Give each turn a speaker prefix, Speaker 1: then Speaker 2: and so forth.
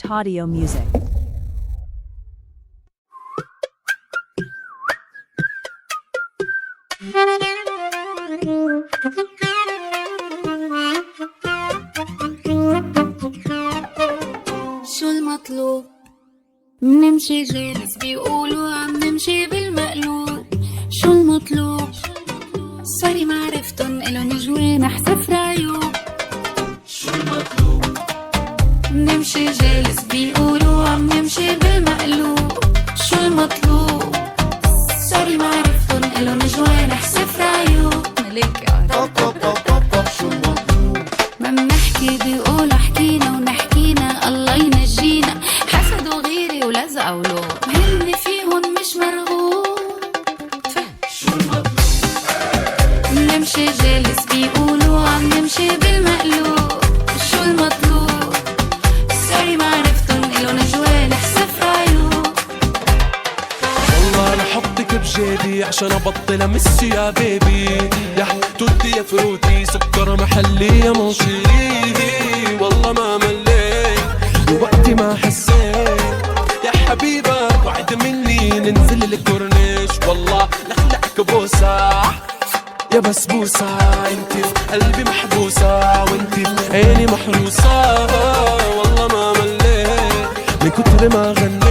Speaker 1: Taudio Music.
Speaker 2: شو المطلوب؟ منمشي جالس بيقولوا عم نمشي بالمقلوب. شو المطلوب؟ صاري معرفتن إلن جوان أحسف عيوب.
Speaker 3: شو المطلوب؟
Speaker 2: منمشي جالس بيقولوا عم نمشي بالمقلوب. شو المطلوب؟ صاري معرفتن إلن جوان أحسف عيوب. ملك يا رب.
Speaker 3: شو المطلوب؟
Speaker 2: ما منحكي بيقولوا حكينا ونحكينا الله ينجينا. حسدوا غيري ولزقوا ولوم هن فيهن مش مرغوب.
Speaker 3: شو المطلوب؟
Speaker 2: نمشي جالس بيقولوا عم نمشي بالمقلوب. شو المطلوب؟ صاري معرفتن إلن جوال حسف عيوب.
Speaker 3: والله انا حطك بجيبي عشان ابطل امس يا بيبي. يا توتي يا فروتي سكر محلي يا منشري. والله ما مليت ووقتي ما حسيت يا حبيبة. وعد مني ننزل الكورنيش والله نخلعك بوسة يا بسبوسة. انتي في قلبي محبوسة وانتي في عيني محروسة. والله ما مليت من كتر ما غنيت